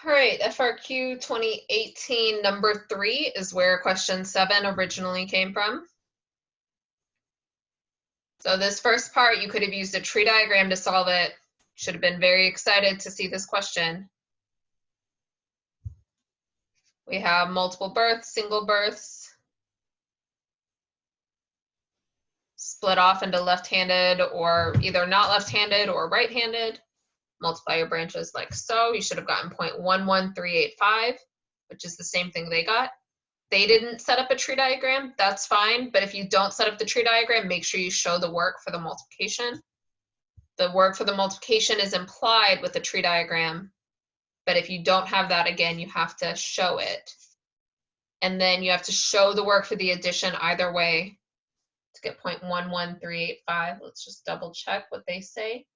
All right, FRQ 2018 number 3 is where question 7 originally came from. So this first part, you could have used a tree diagram to solve it. Should have been very excited to see this question. We have multiple births, single births, split off into left-handed or either not left-handed or right-handed. Multiply your branches like so. You should have gotten 0.11385, which is the same thing they got. They didn't set up a tree diagram, that's fine, but if you don't set up the tree diagram, make sure you show the work for the multiplication. The work for the multiplication is implied with the tree diagram, but if you don't have that, again, you have to show it. And then you have to show the work for the addition either way to get 0.11385. Let's just double check what they say.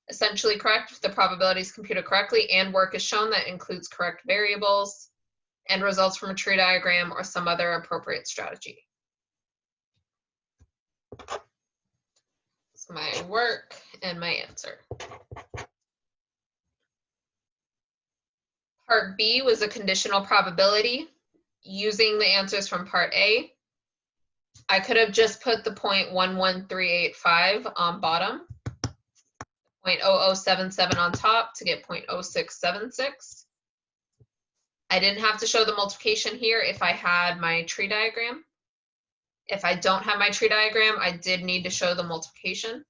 Essentially correct if the probability is computed correctly and work is shown that includes correct variables and results from a tree diagram or some other appropriate strategy. That's my work and my answer. Part B was a conditional probability using the answers from part A. I could have just put the 0.11385 on bottom, 0.0077 on top to get 0.0676. I didn't have to show the multiplication here if I had my tree diagram. If I don't have my tree diagram, I did need to show the multiplication,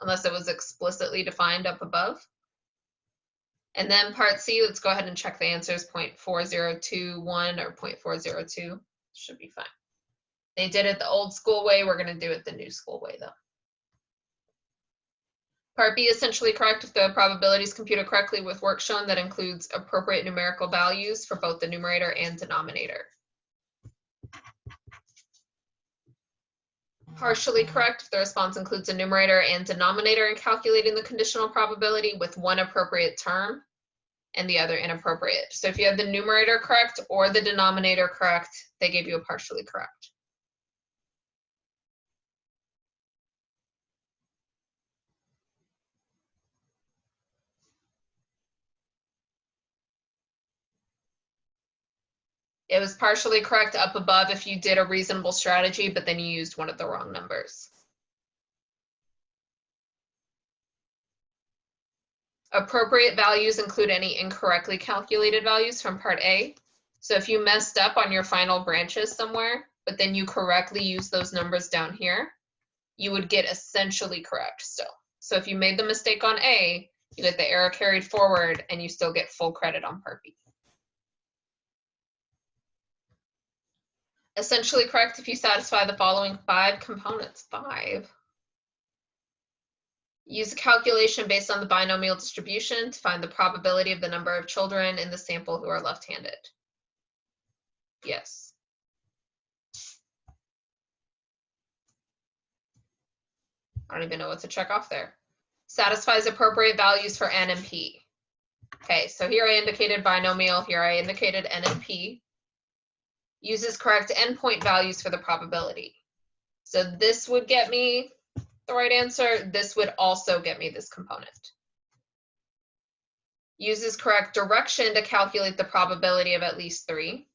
unless it was explicitly defined up above. And then part C, let's go ahead and check the answers, 0.4021 or 0.402, should be fine. They did it the old school way, we're gonna do it the new school way though. Part B, essentially correct if the probability is computed correctly with work shown that includes appropriate numerical values for both the numerator and denominator. Partially correct if the response includes a numerator and denominator in calculating the conditional probability with one appropriate term and the other inappropriate. So if you have the numerator correct or the denominator correct, they gave you a partially correct. It was partially correct up above if you did a reasonable strategy, but then you used one of the wrong numbers. Appropriate values include any incorrectly calculated values from part A. So if you messed up on your final branches somewhere, but then you correctly use those numbers down here, you would get essentially correct still. So if you made the mistake on A, you get the error carried forward and you still get full credit on part B. Essentially correct if you satisfy the following 5 components. 5. Use a calculation based on the binomial distribution to find the probability of the number of children in the sample who are left-handed. Yes. I don't even know what to check off there. Satisfies appropriate values for N and P. Okay, so here I indicated binomial, here I indicated N and P. Uses correct endpoint values for the probability. So this would get me the right answer. This would also get me this component. Uses correct direction to calculate the probability of at least 3.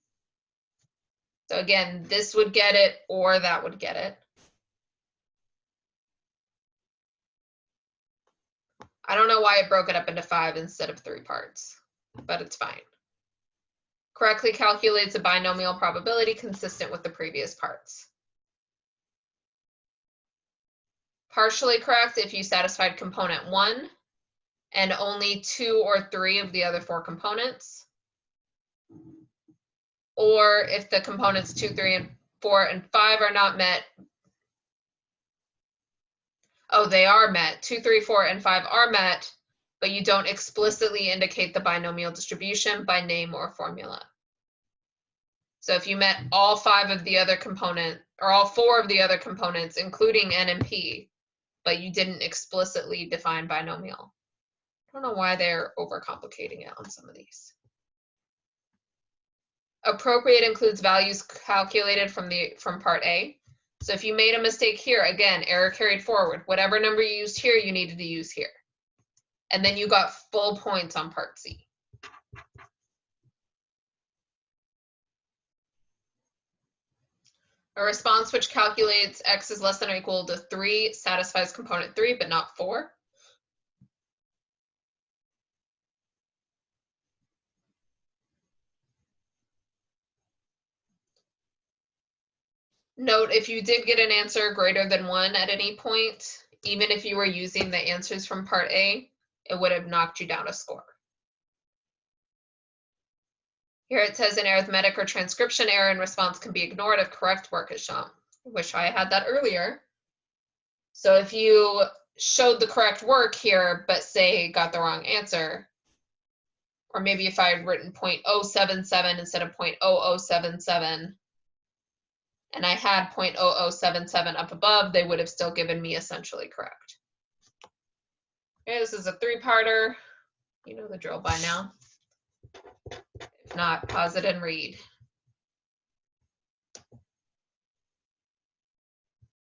So again, this would get it or that would get it. I don't know why it broke it up into 5 instead of 3 parts, but it's fine. Correctly calculates a binomial probability consistent with the previous parts. Partially correct if you satisfied component 1 and only 2 or 3 of the other 4 components. Or if the components 2, 3, and 4, and 5 are not met. Oh, they are met. 2, 3, 4, and 5 are met, but you don't explicitly indicate the binomial distribution by name or formula. So if you met all 5 of the other component, or all 4 of the other components, including N and P, but you didn't explicitly define binomial. I don't know why they're overcomplicating it on some of these. Appropriate includes values calculated from part A. So if you made a mistake here, again, error carried forward. Whatever number you used here, you needed to use here. And then you got full points on part C. A response which calculates x is less than or equal to 3 satisfies component 3, but not 4. Note, if you did get an answer greater than 1 at any point, even if you were using the answers from part A, it would have knocked you down a score. Here it says an arithmetic or transcription error in response can be ignored if correct work is shown. I wish I had that earlier. So if you showed the correct work here, but say got the wrong answer, or maybe if I had written 0.077 instead of 0.0077, and I had 0.0077 up above, they would have still given me essentially correct. Okay, this is a 3-parter. You know the drill by now. If not, pause it and read.